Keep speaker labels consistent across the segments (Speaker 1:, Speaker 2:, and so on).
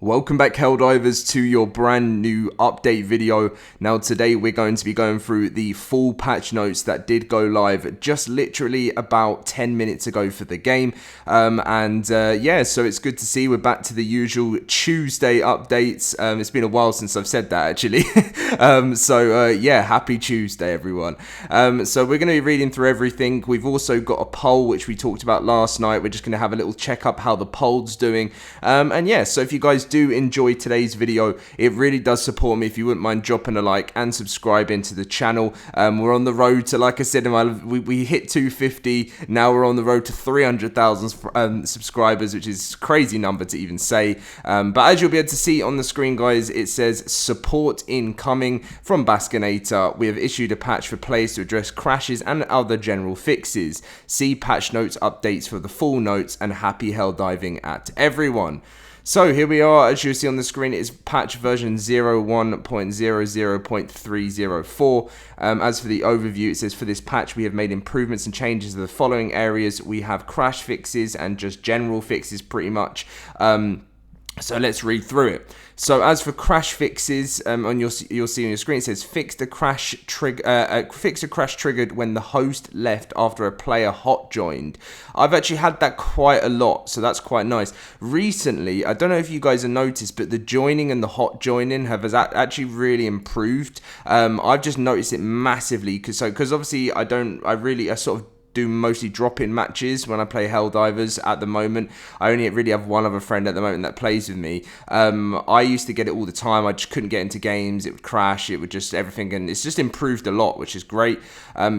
Speaker 1: Welcome back, Helldivers, to your brand new update video. Now today we're going to be going through the full patch notes that did go live just literally about 10 minutes ago for the game. Yeah, so it's good to see we're back to the usual Tuesday updates. It's been a while since I've said that actually. Yeah, happy Tuesday everyone. So we're going to be reading through everything. We've also got a poll which we talked about last night. We're just going to have a little check up how the poll's doing. So if you guys do enjoy today's video, it really does support me if you wouldn't mind dropping a like and subscribing to the channel. We're on the road to, like I said, we hit 250, now we're on the road to 300,000 subscribers, which is a crazy number to even say. But as you'll be able to see on the screen, guys, it says support incoming from Baskinator. We have issued a patch for players to address crashes and other general fixes. See patch notes updates for the full notes, and happy hell diving at everyone. So here we are, as you see on the screen, it is patch version 01.00.304. As for the overview, it says for this patch we have made improvements and changes to the following areas. We have crash fixes and just general fixes pretty much. So let's read through it. So as for crash fixes, you'll see on your screen, it says fix a crash triggered when the host left after a player hot joined. I've actually had that quite a lot, so that's quite nice. Recently, I don't know if you guys have noticed, but the joining and the hot joining has actually really improved. I've just noticed it massively because obviously I sort of do mostly drop-in matches when I play Helldivers at the moment. I only really have one other friend at the moment that plays with me. I used to get it all the time. I just couldn't get into games. It would crash. It would just everything, and it's just improved a lot, which is great.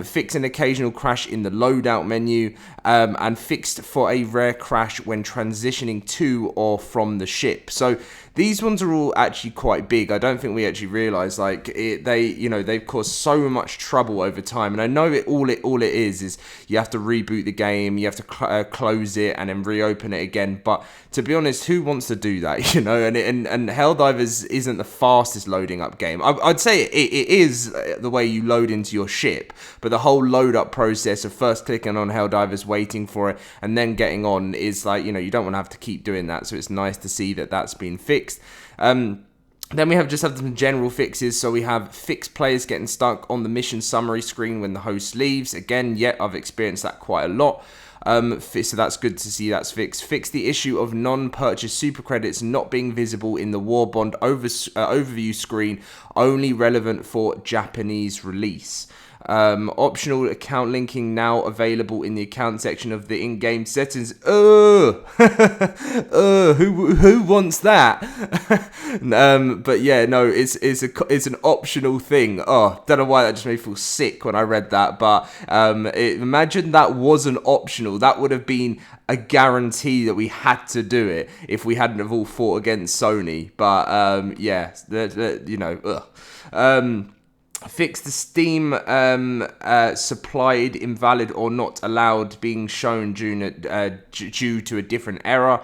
Speaker 1: Fix an occasional crash in the loadout menu, and fixed for a rare crash when transitioning to or from the ship. So these ones are all actually quite big. I don't think we actually realise they've caused so much trouble over time. And I know all it is you have to reboot the game, you have to close it and then reopen it again. But to be honest, who wants to do that? And Helldivers isn't the fastest loading up game. I'd say it is the way you load into your ship, but the whole load up process of first clicking on Helldivers, waiting for it, and then getting on is you don't want to have to keep doing that. So it's nice to see that that's been fixed. Then we have some general fixes. So we have fixed players getting stuck on the mission summary screen when the host leaves. Again, I've experienced that quite a lot. So that's good to see that's fixed. Fix the issue of non-purchase super credits not being visible in the Warbond overview screen, only relevant for Japanese release. Optional account linking now available in the account section of the in-game settings. Who wants that? But yeah, no, it's an optional thing. Oh, don't know why that just made me feel sick when I read that. But imagine that wasn't optional. That would have been a guarantee that we had to do it if we hadn't have all fought against Sony. But fix the Steam supplied invalid or not allowed being shown due to a different error.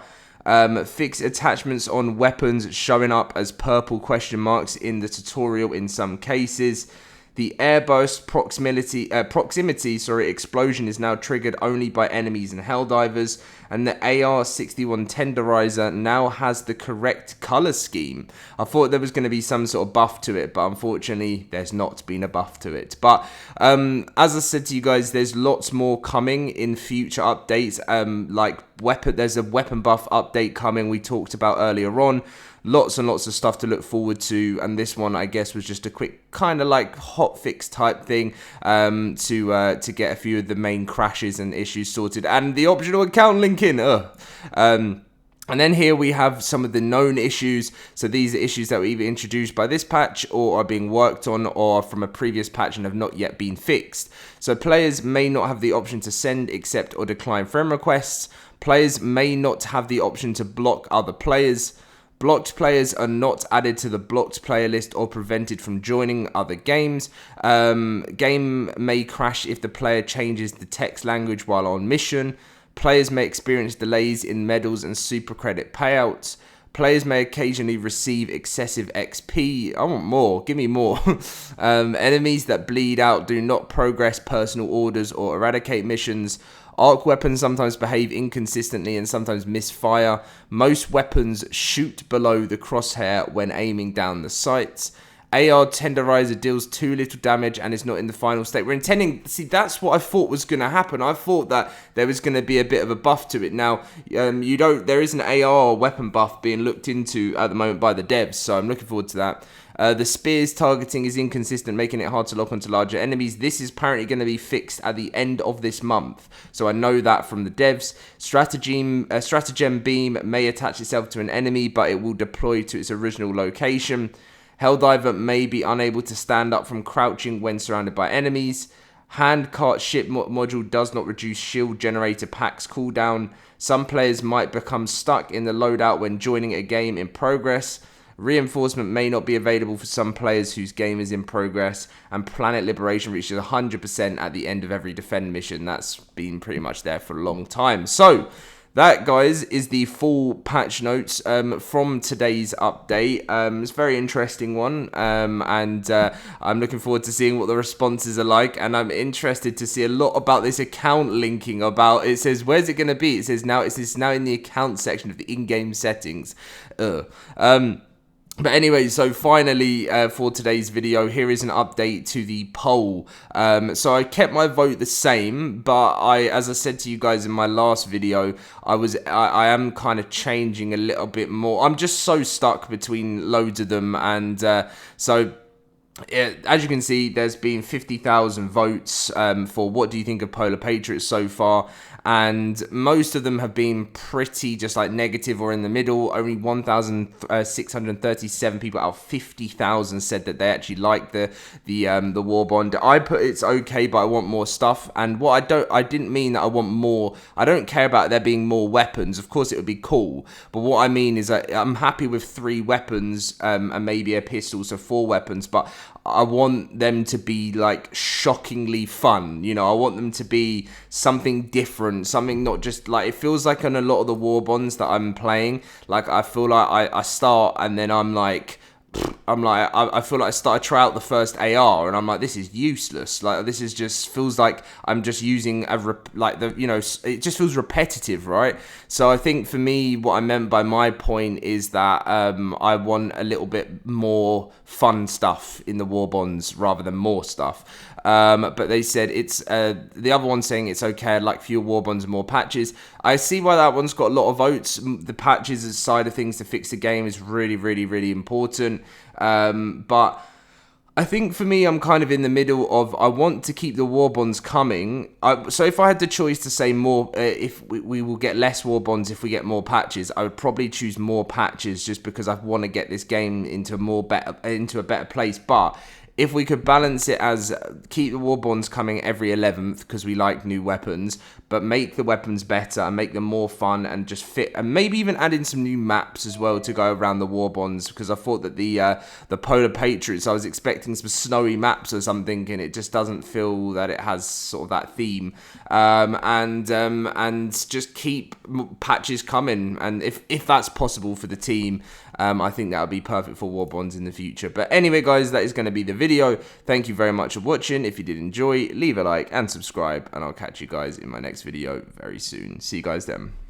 Speaker 1: Fix attachments on weapons showing up as purple question marks in the tutorial in some cases. The airburst proximity explosion is now triggered only by enemies and Helldivers, and the AR-61 tenderizer now has the correct color scheme. I thought there was going to be some sort of buff to it, but unfortunately there's not been a buff to it. But as I said to you guys, there's lots more coming in future updates. There's a weapon buff update coming we talked about earlier on. Lots and lots of stuff to look forward to, and this one I guess was just a quick kind of hot fix type thing to get a few of the main crashes and issues sorted, and the optional account linking. And then here we have some of the known issues. So these are issues that were either introduced by this patch or are being worked on or from a previous patch and have not yet been fixed. So players may not have the option to send, accept or decline friend requests. Players may not have the option to block other players. Blocked players are not added to the blocked player list or prevented from joining other games. Game may crash if the player changes the text language while on mission. Players may experience delays in medals and super credit payouts. Players may occasionally receive excessive XP. I want more. Give me more. Enemies that bleed out do not progress personal orders or eradicate missions. Arc weapons sometimes behave inconsistently and sometimes misfire. Most weapons shoot below the crosshair when aiming down the sights. AR Tenderizer deals too little damage and is not in the final state. We're intending, see, that's what I thought was going to happen. I thought that there was going to be a bit of a buff to it. Now, there is an AR weapon buff being looked into at the moment by the devs, so I'm looking forward to that. The spear's targeting is inconsistent, making it hard to lock onto larger enemies. This is apparently going to be fixed at the end of this month, so I know that from the devs. Stratagem beam may attach itself to an enemy, but it will deploy to its original location. Helldiver may be unable to stand up from crouching when surrounded by enemies. Handcart ship module does not reduce shield generator packs cooldown. Some players might become stuck in the loadout when joining a game in progress. Reinforcement may not be available for some players whose game is in progress. And planet liberation reaches 100% at the end of every defend mission. That's been pretty much there for a long time. So that, guys, is the full patch notes from today's update. It's a very interesting one, and I'm looking forward to seeing what the responses are like, and I'm interested to see a lot about this account linking. It says, where's it going to be? It says it's now in the account section of the in-game settings. But anyway, so finally, for today's video, here is an update to the poll. So I kept my vote the same, but as I said to you guys in my last video, I am kind of changing a little bit more. I'm just so stuck between loads of them, and so as you can see, there's been 50,000 votes for what do you think of Polar Patriots so far, and most of them have been pretty just like negative or in the middle. Only 1,637 people out of 50,000 said that they actually like the Warbond. I put it's okay, but I want more stuff. And what I didn't mean that I want more. I don't care about there being more weapons. Of course, it would be cool, but what I mean is that I'm happy with 3 weapons and maybe a pistol, so 4 weapons, but I want them to be like shockingly fun. You know, I want them to be something different, something not just like, it feels like on a lot of the Warbonds that I'm playing, like I feel like I start and then I feel like I try out the first AR and I'm like, this is useless. Like, this is just feels like I'm just using it just feels repetitive, right? So I think for me, what I meant by my point is that I want a little bit more fun stuff in the Warbonds rather than more stuff. But they said it's the other one saying it's okay. I'd like fewer Warbonds and more patches. I see why that one's got a lot of votes. The patches side of things to fix the game is really, really, really important. But I think for me, I'm kind of in the middle of, I want to keep the Warbonds coming. So if I had the choice to say more, if we will get less Warbonds if we get more patches, I would probably choose more patches just because I want to get this game into a better place. But if we could balance it as keep the Warbonds coming every 11th because we like new weapons, but make the weapons better and make them more fun and just fit, and maybe even add in some new maps as well to go around the Warbonds, because I thought that the Polar Patriots, I was expecting some snowy maps or something, and it just doesn't feel that it has sort of that theme. And just keep patches coming, and if that's possible for the team, I think that would be perfect for Warbonds in the future. But anyway, guys, that is going to be the video. Thank you very much for watching. If you did enjoy, leave a like and subscribe, and I'll catch you guys in my next video very soon. See you guys then.